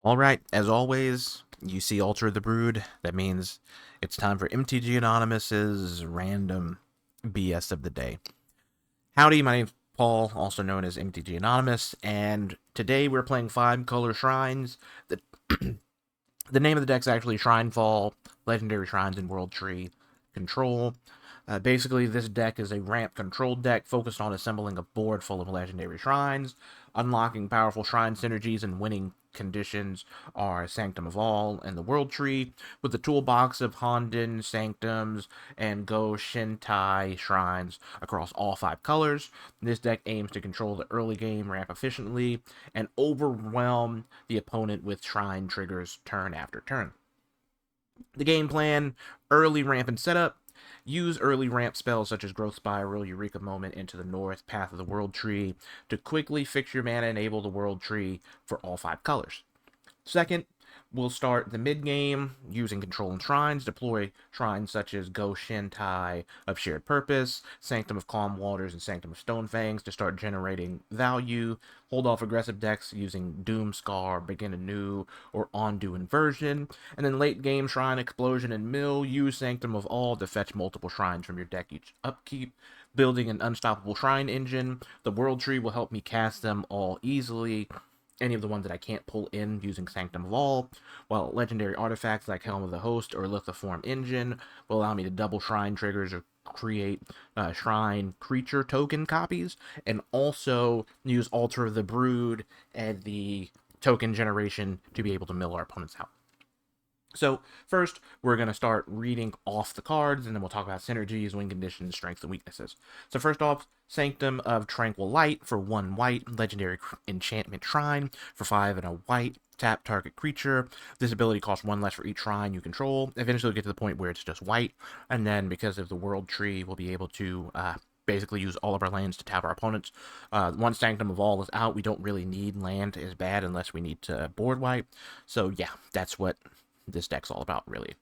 Alright, as always, you see Alter the Brood. That means it's time for MTG Anonymous's random BS of the day. Howdy, my name's Paul, also known as MTG Anonymous, and today we're playing 5-color shrines. The, the name of the deck's actually Shrinefall, Legendary Shrines and World Tree Control. Basically, this deck is a ramp controlled deck focused on assembling a board full of legendary shrines. Unlocking powerful shrine synergies and winning conditions are Sanctum of All and the World Tree, with the toolbox of Hondens, Sanctums, and Go-Shintai shrines across all 5 colors. This deck aims to control the early game ramp efficiently and overwhelm the opponent with shrine triggers turn after turn. The game plan: early ramp and setup. Use early ramp spells such as Growth Spiral, Eureka Moment, Into the North, Path of the World Tree to quickly fix your mana and enable the World Tree for all 5 colors. Second, we'll start the mid-game using Control and Shrines. Deploy shrines such as Go-Shintai of Shared Purpose, Sanctum of Calm Waters, and Sanctum of Stonefangs to start generating value. Hold off aggressive decks using Doomscar, Begin Anew, or Undo Inversion. And then late game Shrine Explosion and Mill. Use Sanctum of All to fetch multiple shrines from your deck each upkeep. Building an unstoppable shrine engine. The World Tree will help me cast them all easily, any of the ones that I can't pull in using Sanctum of All, while legendary artifacts like Helm of the Host or Lithiform Engine will allow me to double shrine triggers or create shrine creature token copies, and also use Alter the Brood and the token generation to be able to mill our opponents out. So first, we're going to start reading off the cards, and then we'll talk about synergies, win conditions, strengths, and weaknesses. So first off, Sanctum of Tranquil Light for 1 white, legendary enchantment shrine for 5 and a white. Tap target creature. This ability costs 1 less for each shrine you control. Eventually, we'll get to the point where it's just white, and then because of the World Tree, we'll be able to basically use all of our lands to tap our opponents. Once Sanctum of All is out, we don't really need land as bad unless we need to board wipe. So yeah, that's what this deck's all about, really.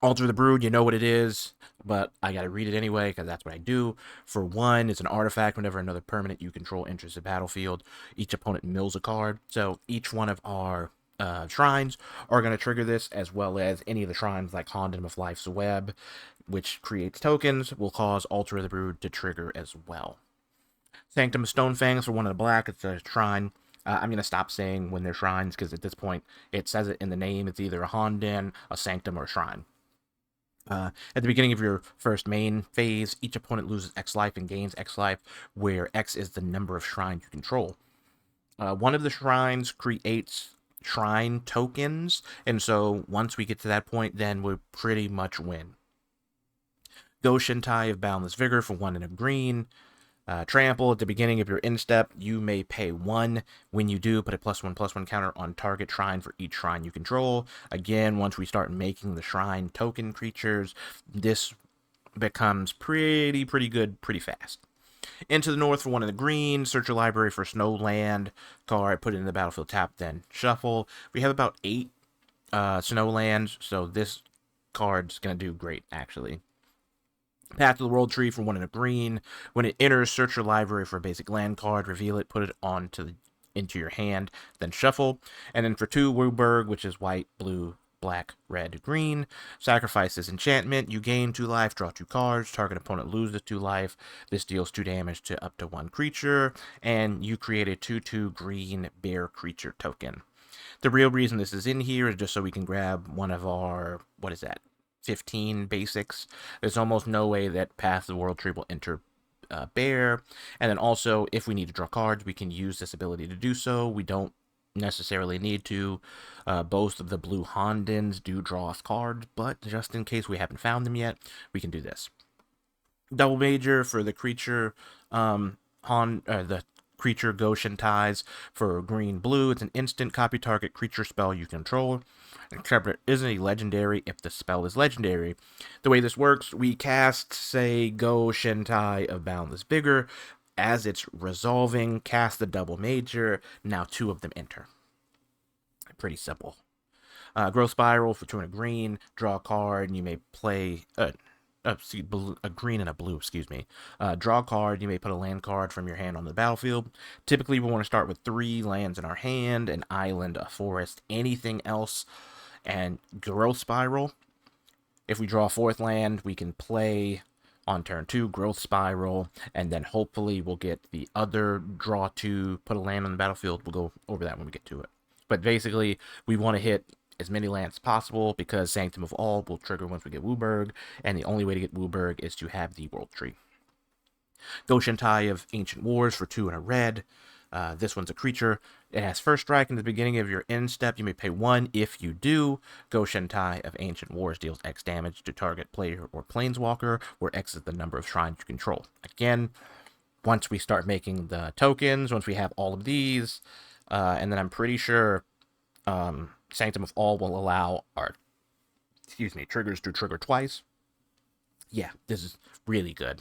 Alter the Brood, you know what it is, but I gotta read it anyway, because that's what I do. For 1, it's an artifact. Whenever another permanent you control enters the battlefield, each opponent mills a card. So each one of our shrines are going to trigger this, as well as any of the shrines like Hondens of Life's Web, which creates tokens, will cause Alter the Brood to trigger as well. Sanctum of Stonefangs for 1 of the black, it's a shrine. I'm going to stop saying when they're shrines, because at this point, it says it in the name. It's either a Honden, a Sanctum, or a shrine. At the beginning of your first main phase, each opponent loses X life and gains X life, where X is the number of shrines you control. One of the shrines creates shrine tokens, and so once we get to that point, then we pretty much win. Go-Shintai of Boundless Vigor for 1 and a green. Trample at the beginning of your instep, you may pay 1. When you do, put a +1/+1 counter on target shrine for each shrine you control. Again, once we start making the shrine token creatures, this becomes pretty good pretty fast. Into the North for 1 of the green. Search your library for Snowland card, put it in the battlefield, tap, then shuffle. We have about 8 Snowlands, so this card's going to do great, actually. Path to the World Tree for 1 and a green. When it enters, search your library for a basic land card, reveal it, put it into your hand, then shuffle. And then for 2, Wooburg, which is white, blue, black, red, green. Sacrifice this enchantment. You gain 2 life, draw 2 cards. Target opponent loses 2 life. This deals 2 damage to up to 1 creature. And you create a 2/2 green bear creature token. The real reason this is in here is just so we can grab one of our, 15 basics. There's almost no way that Path of the World Tree will enter bear. And then also, if we need to draw cards, we can use this ability to do so. We don't necessarily need to. Both of the blue Hondens do draw us cards, but just in case we haven't found them yet, we can do this. Double major for the creature the creature Go-Shintais for green blue. It's an instant, copy target creature spell you control, except it isn't a legendary if the spell is legendary. The way this works, we cast, say, Go-Shintai of Boundless Vigor. As it's resolving, cast the double major. Now 2 of them enter. Pretty simple. Growth Spiral for 2 and a green. Draw a card, and you may play a green and a blue, excuse me. Draw a card. You may put a land card from your hand on the battlefield. Typically, we want to start with 3 lands in our hand: an island, a forest, anything else, and growth spiral. If we draw a 4th land, we can play on turn 2, growth spiral, and then hopefully we'll get the other draw 2, put a land on the battlefield. We'll go over that when we get to it. But basically, we want to hit as many lands as possible because Sanctum of All will trigger once we get Wooburg, and the only way to get Wooburg is to have the World Tree. Go-Shintai of Ancient Wars for 2 and a red. This one's a creature. It has first strike in the beginning of your end step. You may pay 1. If you do, Go-Shintai of Ancient Wars deals X damage to target player or planeswalker, where X is the number of shrines you control. Again, once we start making the tokens, once we have all of these, and then I'm pretty sure Sanctum of All will allow our, triggers to trigger twice. Yeah, this is really good.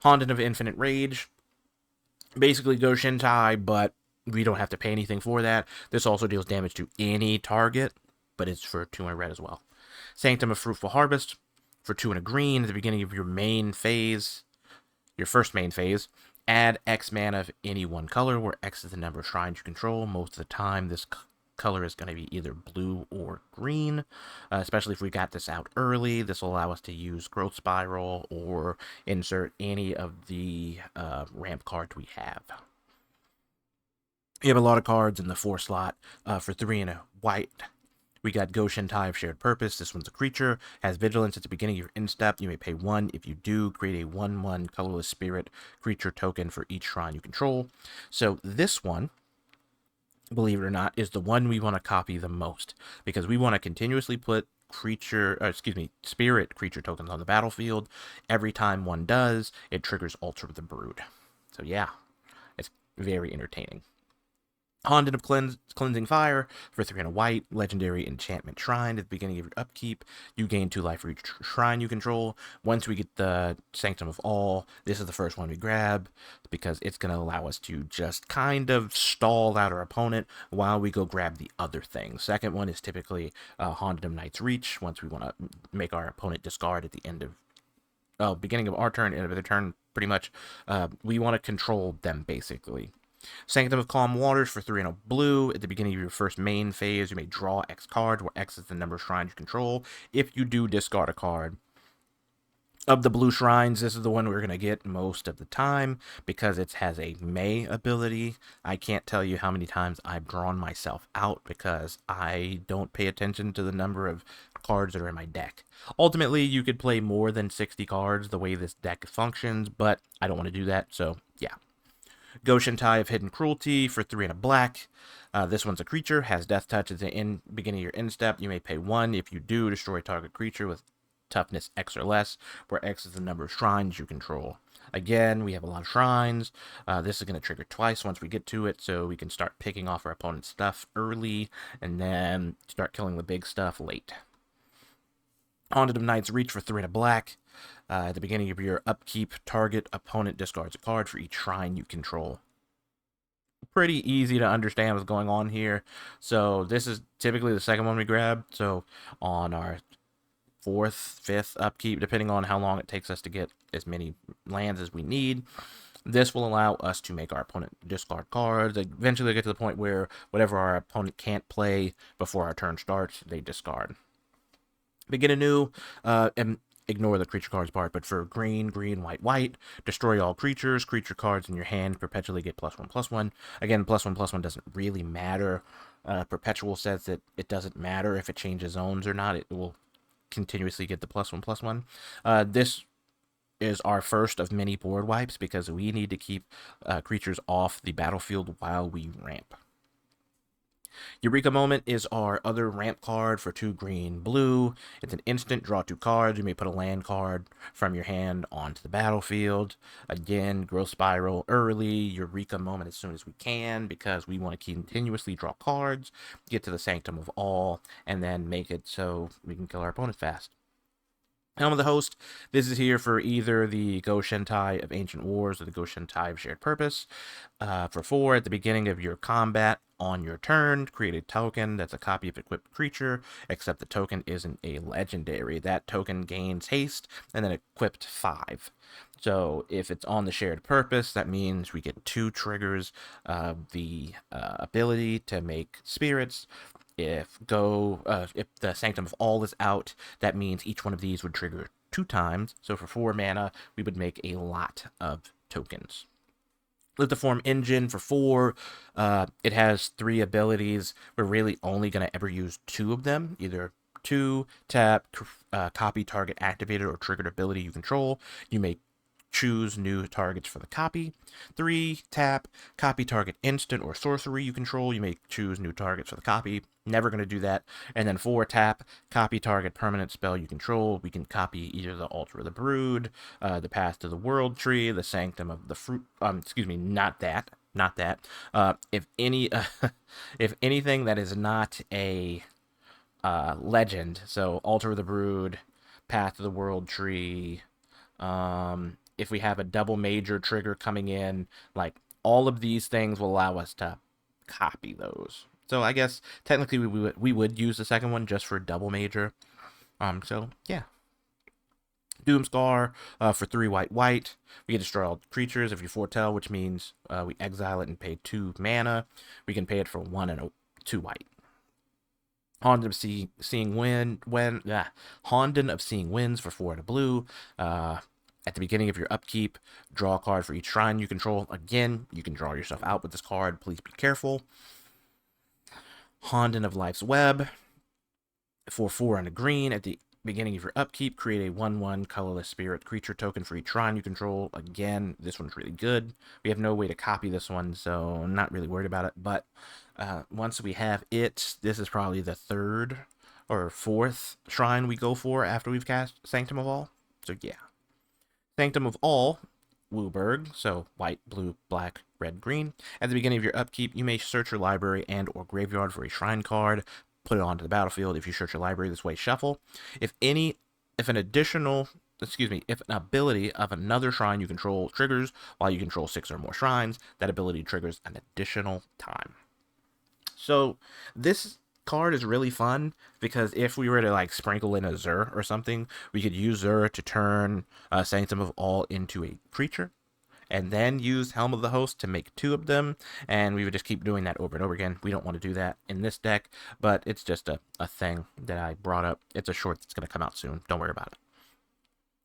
Hondens of Infinite Rage. Basically Go-Shintai, but we don't have to pay anything for that. This also deals damage to any target, but it's for 2 and a red as well. Sanctum of Fruitful Harvest for 2 and a green at the beginning of your main phase, your first main phase. Add X mana of any one color, where X is the number of shrines you control. Most of the time, this color is going to be either blue or green, especially if we got this out early. This will allow us to use Growth Spiral or insert any of the ramp cards we have. You have a lot of cards in the 4 slot. For 3 and a white, we got Go-Shintai of Shared Purpose. This one's a creature, has Vigilance at the beginning of your end step. You may pay 1. If you do, create a 1/1 colorless spirit creature token for each shrine you control. So this one, believe it or not, is the one we want to copy the most, because we want to continuously put spirit creature tokens on the battlefield. Every time one does, it triggers Altar of the Brood. So yeah, it's very entertaining. Hondens of Cleansing Fire for 3 and a white, legendary enchantment shrine. At the beginning of your upkeep, you gain 2 life for each shrine you control. Once we get the Sanctum of All, this is the first one we grab because it's going to allow us to just kind of stall out our opponent while we go grab the other thing. Second one is typically Hondens of Night's Reach. Once we want to make our opponent discard at the end of beginning of our turn, end of their turn, pretty much, we want to control them basically. Sanctum of Calm Waters for 3 and a blue. At the beginning of your first main phase, you may draw X cards, where X is the number of shrines you control. If you do discard a card. Of the blue shrines, this is the one we're going to get most of the time because it has a May ability. I can't tell you how many times I've drawn myself out because I don't pay attention to the number of cards that are in my deck. Ultimately, you could play more than 60 cards the way this deck functions, but I don't want to do that, so yeah. Go-Shintai of Hidden Cruelty for 3 and a black. This one's a creature, has Death Touch at the beginning of your end step. You may pay 1. If you do, destroy a target creature with toughness X or less, where X is the number of shrines you control. Again, we have a lot of shrines. This is going to trigger twice once we get to it, so we can start picking off our opponent's stuff early, and then start killing the big stuff late. Hondens of Night's Reach for 3 and a black. At the beginning of your upkeep, target opponent discards a card for each shrine you control. Pretty easy to understand what's going on here. So this is typically the second one we grab. So on our 4th, 5th upkeep, depending on how long it takes us to get as many lands as we need, this will allow us to make our opponent discard cards. Eventually get to the point where whatever our opponent can't play before our turn starts, they discard. Begin anew, and ignore the creature cards part, but for green, white, white, destroy all creatures. Creature cards in your hand perpetually get +1/+1. Again, +1/+1 doesn't really matter. Perpetual says that it doesn't matter if it changes zones or not. It will continuously get the +1/+1. This is our first of many board wipes because we need to keep creatures off the battlefield while we ramp. Eureka Moment is our other ramp card for 2 green, blue. It's an instant, draw 2 cards. You may put a land card from your hand onto the battlefield. Again, Growth Spiral early, Eureka Moment as soon as we can because we want to continuously draw cards, get to the Sanctum of All, and then make it so we can kill our opponent fast. Helm of the Host. This is here for either the Go-Shintai of Ancient Wars or the Go-Shintai of Shared Purpose. For 4, at the beginning of your combat on your turn, create a token that's a copy of equipped creature, except the token isn't a legendary. That token gains haste and then equipped 5. So if it's on the Shared Purpose, that means we get 2 triggers of the ability to make spirits. If the Sanctum of All is out, that means each one of these would trigger 2 times. So for 4 mana, we would make a lot of tokens. Lithiform Engine for 4. It has 3 abilities. We're really only going to ever use 2 of them. Either 2, tap, copy target activated or triggered ability you control. You may choose new targets for the copy. 3, tap, copy target instant or sorcery you control. You may choose new targets for the copy. Never going to do that. And then 4, tap, copy target permanent spell you control. We can copy either the Altar of the Brood, the Path to the World Tree, the Sanctum of the Fruit. Excuse me, not that. If anything that is not a legend, so Altar of the Brood, Path to the World Tree, if we have a double major trigger coming in, like all of these things will allow us to copy those. So I guess technically we would use the second one just for double major. So yeah. Doomscar for 3 white. We can destroy all creatures if you foretell, which means we exile it and pay 2 mana. We can pay it for 1 and 2 white. Honden of Seeing Winds for 4 and a blue. At the beginning of your upkeep, draw a card for each shrine you control. Again, you can draw yourself out with this card. Please be careful. Honden of Life's Web for 4 and a green. At the beginning of your upkeep, create a 1/1 colorless spirit creature token for each shrine you control. Again, this one's really good. We have no way to copy this one, so I'm not really worried about it. But once we have it, this is probably the 3rd or 4th shrine we go for after we've cast Sanctum of All. So yeah. Sanctum of All, WUBRG, so white, blue, black, red, green. At the beginning of your upkeep, you may search your library and or graveyard for a shrine card, put it onto the battlefield. If you search your library this way, shuffle. If an ability of another shrine you control triggers while you control 6 or more shrines, that ability triggers an additional time. So this card is really fun because if we were to like sprinkle in a Zur or something, we could use Zur to turn Sanctum of All into a creature, and then use Helm of the Host to make 2 of them, and we would just keep doing that over and over again. We don't want to do that in this deck, but it's just a thing that I brought up. It's a short that's going to come out soon. Don't worry about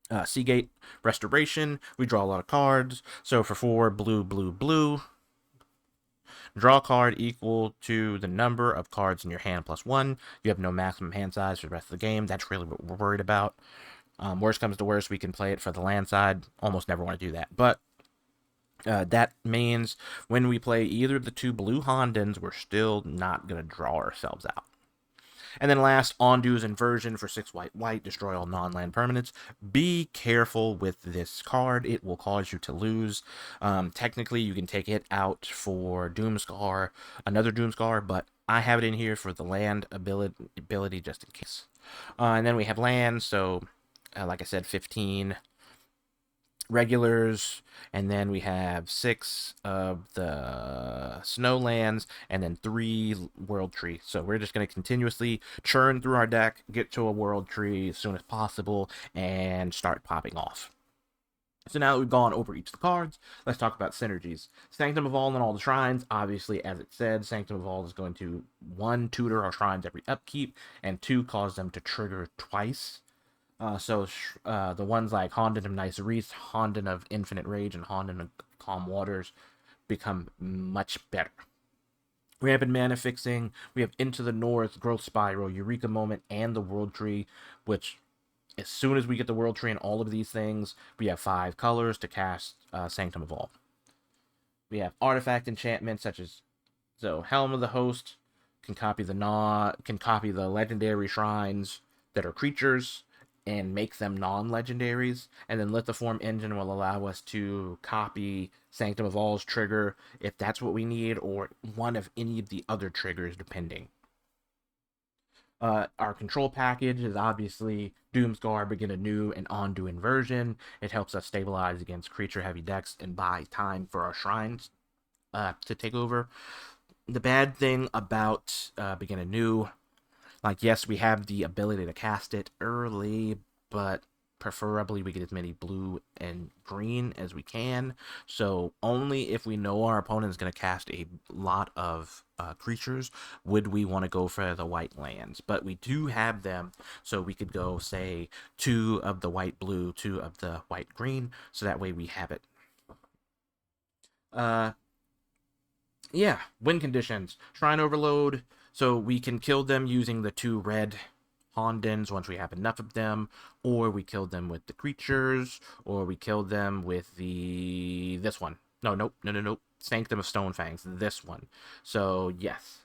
it. Seagate Restoration. We draw a lot of cards. So for 4, blue, blue, blue. Draw a card equal to the number of cards in your hand plus 1. You have no maximum hand size for the rest of the game. That's really what we're worried about. Worst comes to worst, we can play it for the land side. Almost never want to do that. But that means when we play either of the 2 blue Hondens, we're still not going to draw ourselves out. And then last, Ondu's Inversion for 6 white, destroy all non-land permanents. Be careful with this card. It will cause you to lose. Technically, you can take it out for Doomscar, another Doomscar, but I have it in here for the land ability just in case. And then we have land, so like I said, 15 regulars, and then we have 6 of the snowlands, and then 3 world tree. So we're just going to continuously churn through our deck, get to a world tree as soon as possible, and start popping off. So now that we've gone over each of the cards, let's talk about synergies. Sanctum of All and all the shrines, obviously, as it said, Sanctum of All is going to 1, tutor our shrines every upkeep, and 2, cause them to trigger twice. So the ones like Honden of Nice Wreath, Honden of Infinite Rage, and Honden of Calm Waters become much better. Rampant Mana Fixing, we have Into the North, Growth Spiral, Eureka Moment, and the World Tree, which as soon as we get the World Tree and all of these things, we have 5 colors to cast Sanctum of All. We have artifact enchantments such as Helm of the Host can copy the legendary shrines that are creatures and make them non-legendaries, and then Lithiform Engine will allow us to copy Sanctum of All's trigger if that's what we need, or one of any of the other triggers depending. Our control package is obviously Doomscar, Begin Anew, and Undo Inversion. It helps us stabilize against creature heavy decks and buy time for our shrines to take over. The bad thing about Begin Anew, like, yes, we have the ability to cast it early, but preferably we get as many blue and green as we can. So only if we know our opponent is going to cast a lot of creatures would we want to go for the white lands. But we do have them, so we could go, say, 2 of the white blue, 2 of the white green, so that way we have it. Uh, yeah, win conditions. Shrine Overload, so we can kill them using the 2 red Hondens once we have enough of them, or we kill them with the creatures, or we kill them with this one. No, nope, no. Sanctum of Stonefangs, this one. So, yes.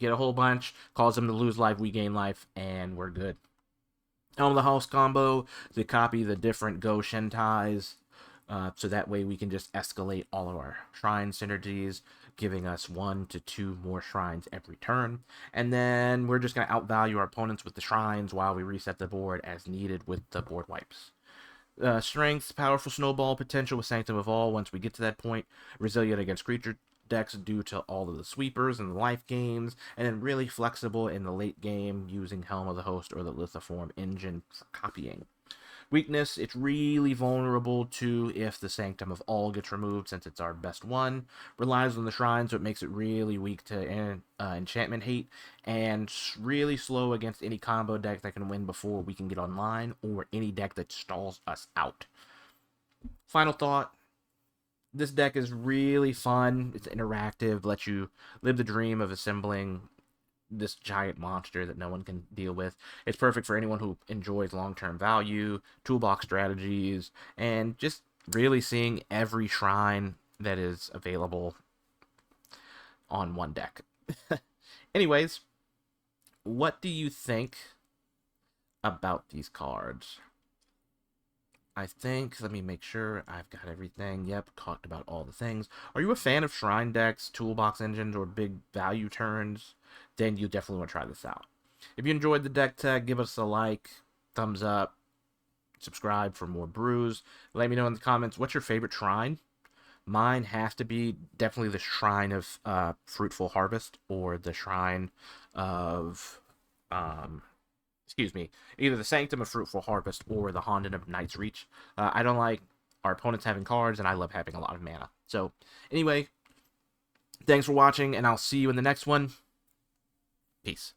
Get a whole bunch, cause them to lose life, we gain life, and we're good. Helm of the House combo to copy the different Go-Shintais, so that way we can just escalate all of our shrine synergies, giving us 1 to 2 more shrines every turn. And then we're just going to outvalue our opponents with the shrines while we reset the board as needed with the board wipes. Strength, powerful snowball potential with Sanctum of All once we get to that point. Resilient against creature decks due to all of the sweepers and the life gains, and then really flexible in the late game using Helm of the Host or the Lithoform engine for copying. Weakness, it's really vulnerable to if the Sanctum of All gets removed, since it's our best one. Relies on the shrine, so it makes it really weak to enchantment hate, and really slow against any combo deck that can win before we can get online, or any deck that stalls us out. Final thought, this deck is really fun. It's interactive, lets you live the dream of assembling this giant monster that no one can deal with. It's perfect for anyone who enjoys long-term value, toolbox strategies, and just really seeing every shrine that is available on one deck. Anyways, what do you think about these cards? I think, let me make sure I've got everything. Yep, talked about all the things. Are you a fan of shrine decks, toolbox engines, or big value turns? Then you definitely want to try this out. If you enjoyed the deck tech, give us a like, thumbs up, subscribe for more brews. Let me know in the comments, what's your favorite shrine? Mine has to be definitely the Shrine of Fruitful Harvest, or the Shrine of excuse me, either the Sanctum of Fruitful Harvest or the Honden of Night's Reach. I don't like our opponents having cards, and I love having a lot of mana. So, anyway, thanks for watching, and I'll see you in the next one. Peace.